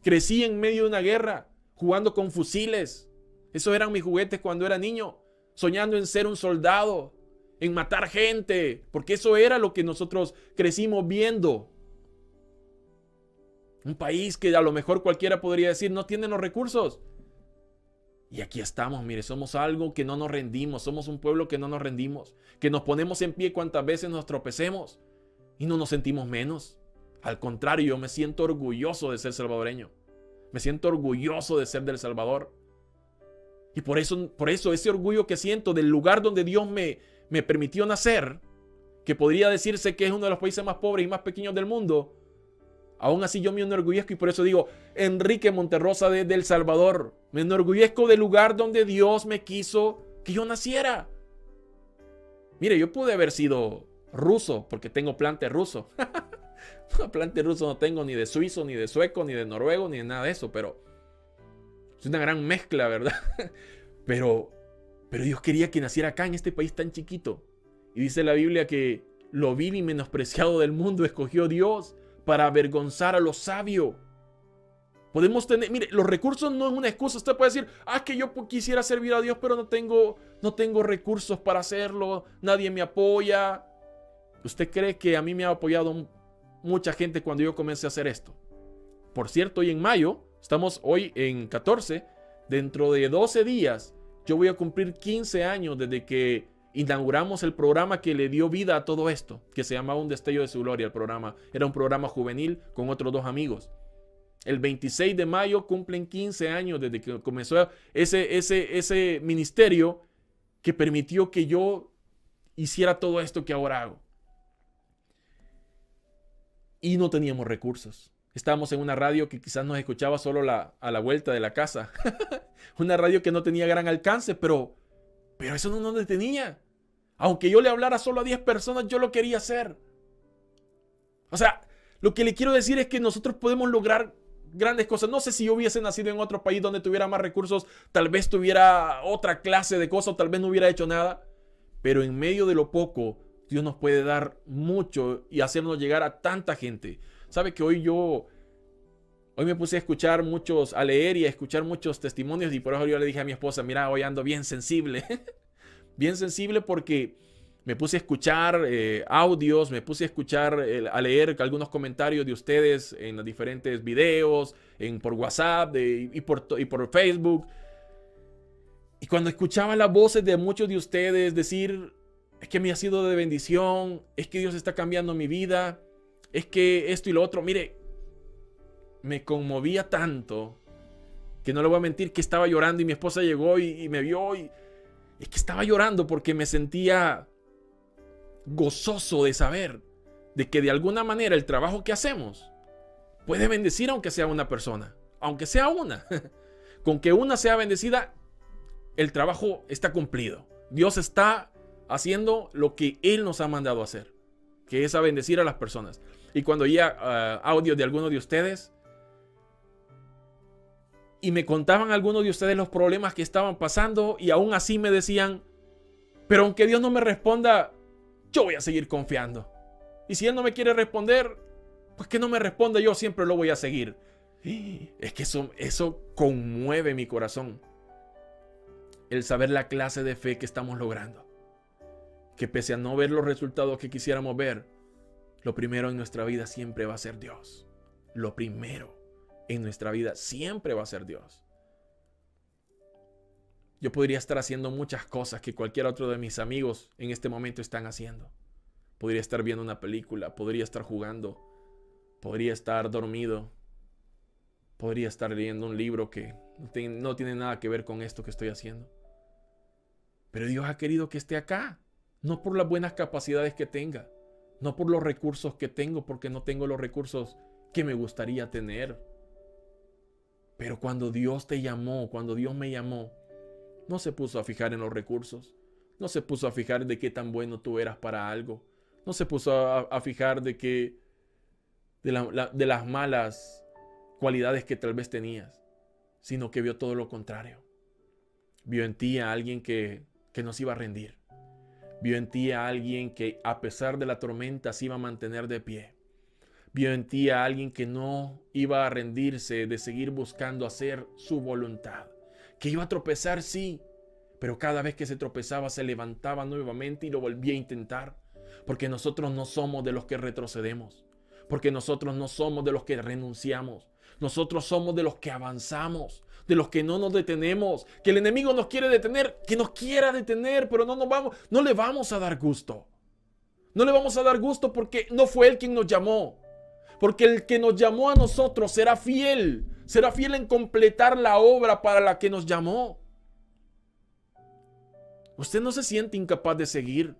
Crecí en medio de una guerra, jugando con fusiles. Esos eran mis juguetes cuando era niño, soñando en ser un soldado, en matar gente, porque eso era lo que nosotros crecimos viendo. Un país que a lo mejor cualquiera podría decir no tiene los recursos. Y aquí estamos, mire, somos algo que no nos rendimos, somos un pueblo que no nos rendimos, que nos ponemos en pie cuantas veces nos tropecemos y no nos sentimos menos. Al contrario, yo me siento orgulloso de ser salvadoreño, me siento orgulloso de ser del Salvador. Y por eso ese orgullo que siento del lugar donde Dios me permitió nacer, que podría decirse que es uno de los países más pobres y más pequeños del mundo, aún así yo me enorgullezco y por eso digo, Enrique Monterrosa de El Salvador, me enorgullezco del lugar donde Dios me quiso que yo naciera. Mire, yo pude haber sido ruso porque tengo plante ruso. No, plante ruso no tengo, ni de suizo, ni de sueco, ni de noruego, ni de nada de eso, pero es una gran mezcla, ¿verdad? Pero Dios quería que naciera acá en este país tan chiquito. Y dice la Biblia que lo vil y menospreciado del mundo escogió Dios para avergonzar a los sabios. Podemos tener, mire, los recursos no es una excusa. Usted puede decir, que yo quisiera servir a Dios, pero no tengo recursos para hacerlo. Nadie me apoya. ¿Usted cree que a mí me ha apoyado mucha gente cuando yo comencé a hacer esto? Por cierto, hoy en mayo, estamos hoy en 14, dentro de 12 días, yo voy a cumplir 15 años desde que inauguramos el programa que le dio vida a todo esto, que se llamaba Un Destello de Su Gloria. El programa era un programa juvenil con otros 2 amigos. El 26 de mayo cumplen 15 años desde que comenzó ese ministerio que permitió que yo hiciera todo esto que ahora hago. Y no teníamos recursos. Estábamos en una radio que quizás nos escuchaba solo a la vuelta de la casa. Una radio que no tenía gran alcance, pero eso no nos detenía. Aunque yo le hablara solo a 10 personas, yo lo quería hacer. O sea, lo que le quiero decir es que nosotros podemos lograr grandes cosas. No sé si yo hubiese nacido en otro país donde tuviera más recursos, tal vez tuviera otra clase de cosas, o tal vez no hubiera hecho nada. Pero en medio de lo poco, Dios nos puede dar mucho y hacernos llegar a tanta gente. ¿Sabe que hoy me puse a escuchar a leer y a escuchar muchos testimonios y por eso yo le dije a mi esposa, mira, hoy ando bien sensible. Bien sensible porque me puse a escuchar audios, me puse a escuchar, a leer algunos comentarios de ustedes en los diferentes videos, por WhatsApp y por Facebook. Y cuando escuchaba las voces de muchos de ustedes decir, es que me ha sido de bendición, es que Dios está cambiando mi vida, es que esto y lo otro, mire, me conmovía tanto que no le voy a mentir que estaba llorando y mi esposa llegó y me vio y es que estaba llorando porque me sentía gozoso de saber de que de alguna manera el trabajo que hacemos puede bendecir aunque sea una persona, aunque sea una. Con que una sea bendecida, el trabajo está cumplido. Dios está haciendo lo que Él nos ha mandado a hacer, que es a bendecir a las personas. Y cuando oía audio de algunos de ustedes y me contaban algunos de ustedes los problemas que estaban pasando y aún así me decían, pero aunque Dios no me responda, yo voy a seguir confiando. Y si Él no me quiere responder, pues que no me responda, yo siempre lo voy a seguir. Es que eso conmueve mi corazón. El saber la clase de fe que estamos logrando. Que pese a no ver los resultados que quisiéramos ver, lo primero en nuestra vida siempre va a ser Dios. Lo primero en nuestra vida siempre va a ser Dios. Yo podría estar haciendo muchas cosas que cualquier otro de mis amigos en este momento están haciendo. Podría estar viendo una película, podría estar jugando, podría estar dormido, podría estar leyendo un libro que no tiene nada que ver con esto que estoy haciendo. Pero Dios ha querido que esté acá, no por las buenas capacidades que tenga, no por los recursos que tengo, porque no tengo los recursos que me gustaría tener. Pero cuando Dios te llamó, cuando Dios me llamó, no se puso a fijar en los recursos, no se puso a fijar de qué tan bueno tú eras para algo, no se puso a fijar de las malas cualidades que tal vez tenías, sino que vio todo lo contrario. Vio en ti a alguien que no se iba a rendir. Vio en ti a alguien que a pesar de la tormenta se iba a mantener de pie. Vio en ti a alguien que no iba a rendirse, de seguir buscando hacer su voluntad. Que iba a tropezar, sí, pero cada vez que se tropezaba se levantaba nuevamente y lo volvía a intentar. Porque nosotros no somos de los que retrocedemos. Porque nosotros no somos de los que renunciamos. Nosotros somos de los que avanzamos, de los que no nos detenemos. Que el enemigo nos quiere detener, que nos quiera detener, pero no le vamos a dar gusto. No le vamos a dar gusto porque no fue Él quien nos llamó. Porque el que nos llamó a nosotros será fiel en completar la obra para la que nos llamó. Usted no se siente incapaz de seguir.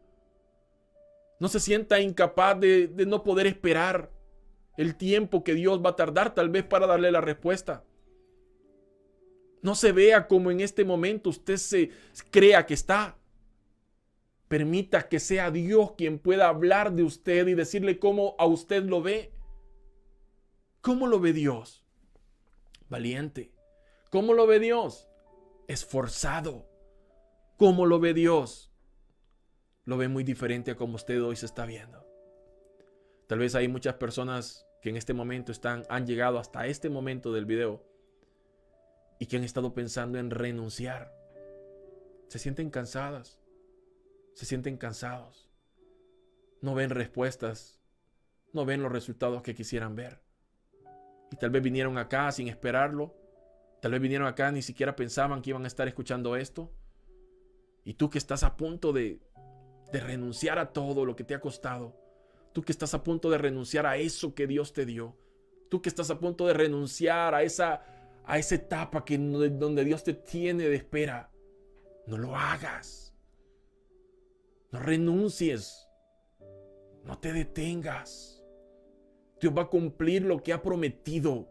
No se sienta incapaz de no poder esperar el tiempo que Dios va a tardar tal vez para darle la respuesta. No se vea como en este momento usted se crea que está. Permita que sea Dios quien pueda hablar de usted y decirle cómo a usted lo ve. ¿Cómo lo ve Dios? Valiente. ¿Cómo lo ve Dios? Esforzado. ¿Cómo lo ve Dios? Lo ve muy diferente a como usted hoy se está viendo. Tal vez hay muchas personas que en este momento han llegado hasta este momento del video y que han estado pensando en renunciar. Se sienten cansadas. Se sienten cansados. No ven respuestas. No ven los resultados que quisieran ver. Y tal vez vinieron acá sin esperarlo. Tal vez vinieron acá ni siquiera pensaban que iban a estar escuchando esto. Y tú que estás a punto de renunciar a todo lo que te ha costado. Tú que estás a punto de renunciar a eso que Dios te dio. Tú que estás a punto de renunciar a esa etapa donde Dios te tiene de espera. No lo hagas. No renuncies. No te detengas. Dios va a cumplir lo que ha prometido.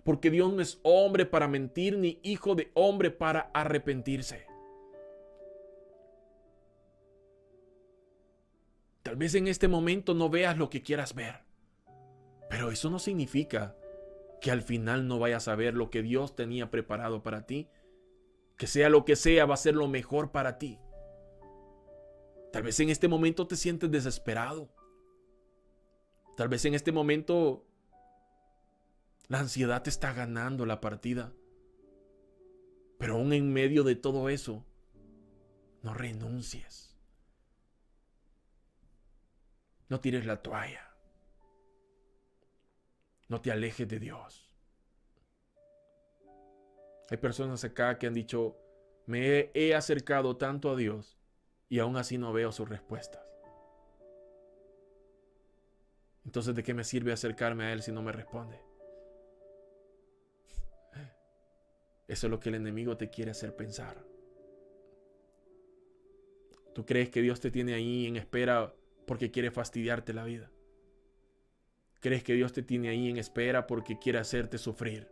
Porque Dios no es hombre para mentir, ni hijo de hombre para arrepentirse. Tal vez en este momento no veas lo que quieras ver. Pero eso no significa que al final no vayas a ver lo que Dios tenía preparado para ti. Que sea lo que sea, va a ser lo mejor para ti. Tal vez en este momento te sientes desesperado. Tal vez en este momento la ansiedad te está ganando la partida. Pero aún en medio de todo eso, no renuncies. No tires la toalla. No te alejes de Dios. Hay personas acá que han dicho, me he acercado tanto a Dios y aún así no veo sus respuestas. Entonces, ¿de qué me sirve acercarme a Él si no me responde? Eso es lo que el enemigo te quiere hacer pensar. ¿Tú crees que Dios te tiene ahí en espera porque quiere fastidiarte la vida? ¿Crees que Dios te tiene ahí en espera porque quiere hacerte sufrir?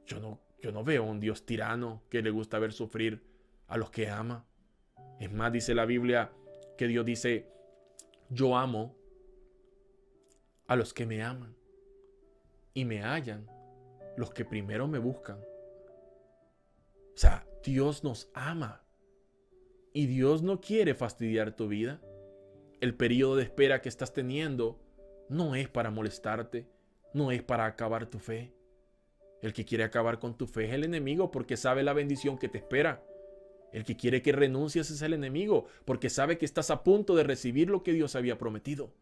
Yo no veo un Dios tirano que le gusta ver sufrir a los que ama. Es más, dice la Biblia que Dios dice, yo amo a los que me aman y me hallan los que primero me buscan. O sea, Dios nos ama y Dios no quiere fastidiar tu vida. el periodo de espera que estás teniendo no es para molestarte, no es para acabar tu fe. El que quiere acabar con tu fe es el enemigo porque sabe la bendición que te espera. El que quiere que renuncies es el enemigo porque sabe que estás a punto de recibir lo que Dios había prometido.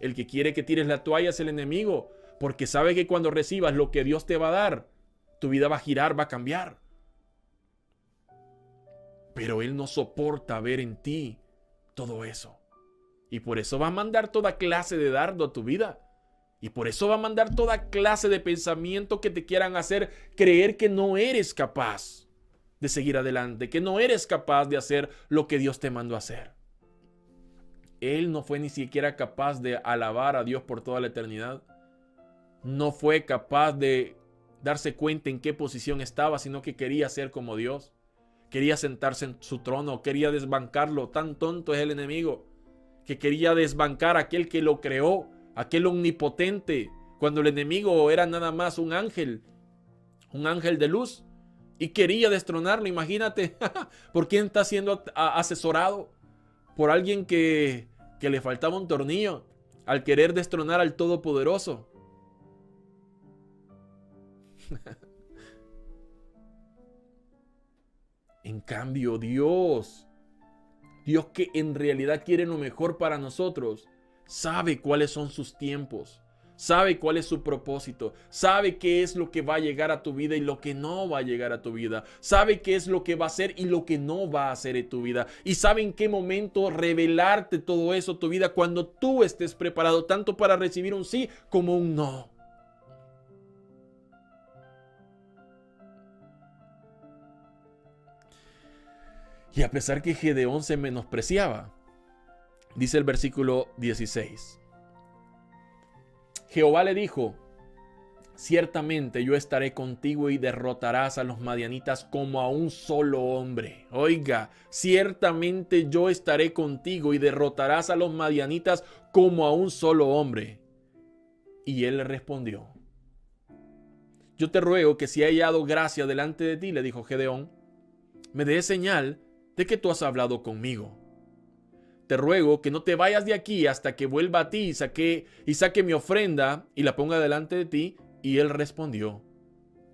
El que quiere que tires la toalla es el enemigo porque sabe que cuando recibas lo que Dios te va a dar, tu vida va a girar, va a cambiar. Pero él no soporta ver en ti todo eso. Y por eso va a mandar toda clase de dardo a tu vida. Y por eso va a mandar toda clase de pensamiento que te quieran hacer creer que no eres capaz de seguir adelante, que no eres capaz de hacer lo que Dios te mandó a hacer. Él no fue ni siquiera capaz de alabar a Dios por toda la eternidad. No fue capaz de darse cuenta en qué posición estaba, sino que quería ser como Dios. Quería sentarse en su trono, quería desbancarlo. Tan tonto es el enemigo, que quería desbancar a aquel que lo creó, aquel omnipotente, cuando el enemigo era nada más un ángel de luz, y quería destronarlo. Imagínate, ¿por quién está siendo asesorado? Por alguien que le faltaba un tornillo al querer destronar al Todopoderoso. En cambio, Dios que en realidad quiere lo mejor para nosotros, sabe cuáles son sus tiempos, sabe cuál es su propósito, sabe qué es lo que va a llegar a tu vida y lo que no va a llegar a tu vida, sabe qué es lo que va a hacer y lo que no va a hacer en tu vida, y sabe en qué momento revelarte todo eso a tu vida cuando tú estés preparado tanto para recibir un sí como un no. Y a pesar que Gedeón se menospreciaba, dice el versículo 16. Jehová le dijo: ciertamente yo estaré contigo y derrotarás a los madianitas como a un solo hombre. Oiga, ciertamente yo estaré contigo y derrotarás a los madianitas como a un solo hombre. Y él le respondió: yo te ruego que si he hallado gracia delante de ti, le dijo Gedeón, me des señal de que tú has hablado conmigo. Te ruego que no te vayas de aquí hasta que vuelva a ti y saque mi ofrenda y la ponga delante de ti. Y él respondió: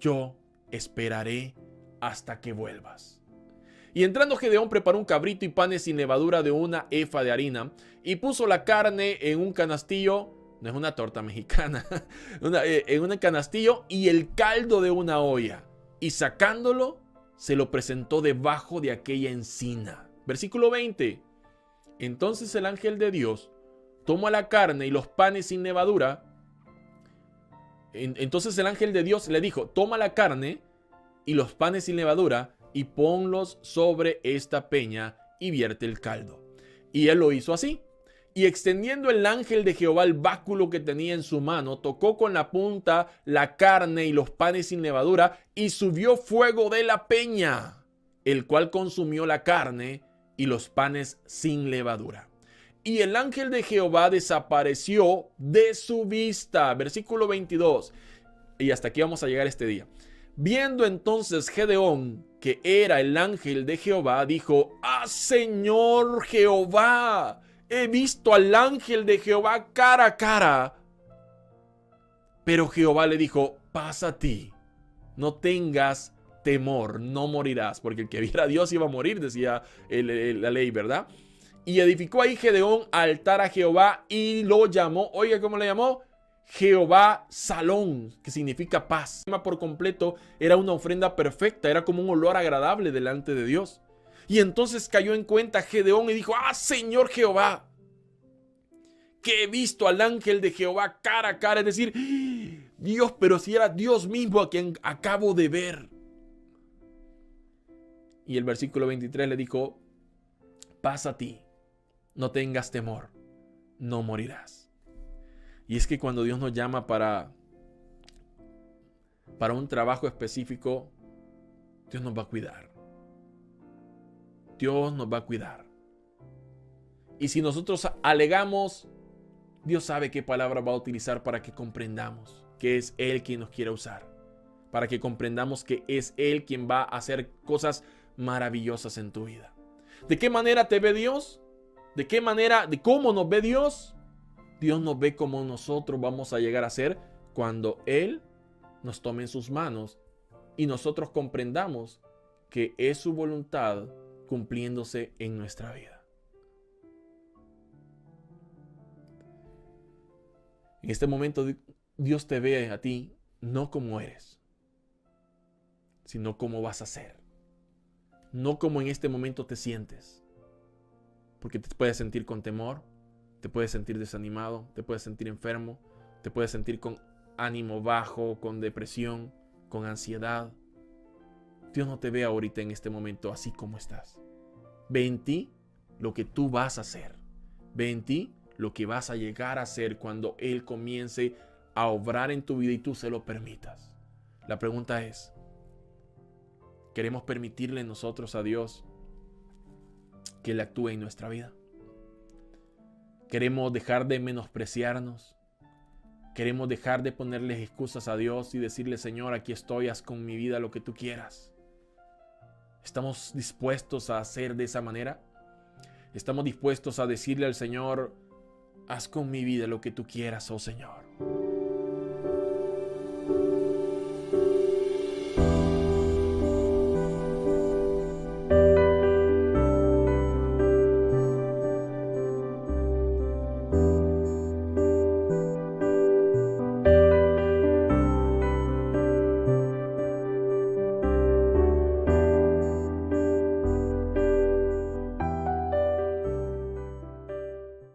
yo esperaré hasta que vuelvas. Y entrando Gedeón preparó un cabrito y panes sin levadura de una efa de harina y puso la carne en un canastillo, no es una torta mexicana, en un canastillo y el caldo de una olla, y sacándolo se lo presentó debajo de aquella encina. Versículo 20. Entonces el ángel de Dios tomó la carne y los panes sin levadura. Entonces el ángel de Dios le dijo: toma la carne y los panes sin levadura y ponlos sobre esta peña y vierte el caldo. Y él lo hizo así. Y extendiendo el ángel de Jehová el báculo que tenía en su mano, tocó con la punta la carne y los panes sin levadura, y subió fuego de la peña, el cual consumió la carne y los panes sin levadura. Y el ángel de Jehová desapareció de su vista. Versículo 22. Y hasta aquí vamos a llegar este día. Viendo entonces Gedeón que era el ángel de Jehová, dijo: ¡ah, Señor Jehová! He visto al ángel de Jehová cara a cara. Pero Jehová le dijo: pasa a ti, no tengas temor, no morirás. Porque el que viera a Dios iba a morir, decía la ley, ¿verdad? Y edificó ahí Gedeón altar a Jehová y lo llamó, oiga, ¿cómo le llamó? Jehová Salón, que significa paz. Por completo era una ofrenda perfecta, era como un olor agradable delante de Dios. Y entonces cayó en cuenta Gedeón y dijo: ¡ah, Señor Jehová! Que he visto al ángel de Jehová cara a cara. Es decir, Dios, pero si era Dios mismo a quien acabo de ver. Y el versículo 23 le dijo: pasa a ti, no tengas temor, no morirás. Y es que cuando Dios nos llama para un trabajo específico, Dios nos va a cuidar. Dios nos va a cuidar. Y si nosotros alegamos, Dios sabe qué palabra va a utilizar para que comprendamos que es Él quien nos quiere usar. Para que comprendamos que es Él quien va a hacer cosas maravillosas en tu vida. ¿De qué manera te ve Dios? ¿De qué manera? ¿De cómo nos ve Dios? Dios nos ve como nosotros vamos a llegar a ser cuando Él nos tome en sus manos y nosotros comprendamos que es su voluntad cumpliéndose en nuestra vida. En este momento Dios te ve a ti no como eres, sino como vas a ser. No como en este momento te sientes. Porque te puedes sentir con temor, te puedes sentir desanimado, te puedes sentir enfermo, te puedes sentir con ánimo bajo, con depresión, con ansiedad. Dios no te ve ahorita en este momento así como estás. Ve en ti lo que tú vas a hacer. Ve en ti lo que vas a llegar a hacer cuando Él comience a obrar en tu vida y tú se lo permitas. La pregunta es, ¿queremos permitirle nosotros a Dios que Él actúe en nuestra vida? ¿Queremos dejar de menospreciarnos? ¿Queremos dejar de ponerles excusas a Dios y decirle, Señor, aquí estoy, haz con mi vida lo que tú quieras? ¿Estamos dispuestos a hacer de esa manera? ¿Estamos dispuestos a decirle al Señor, haz con mi vida lo que tú quieras, oh Señor?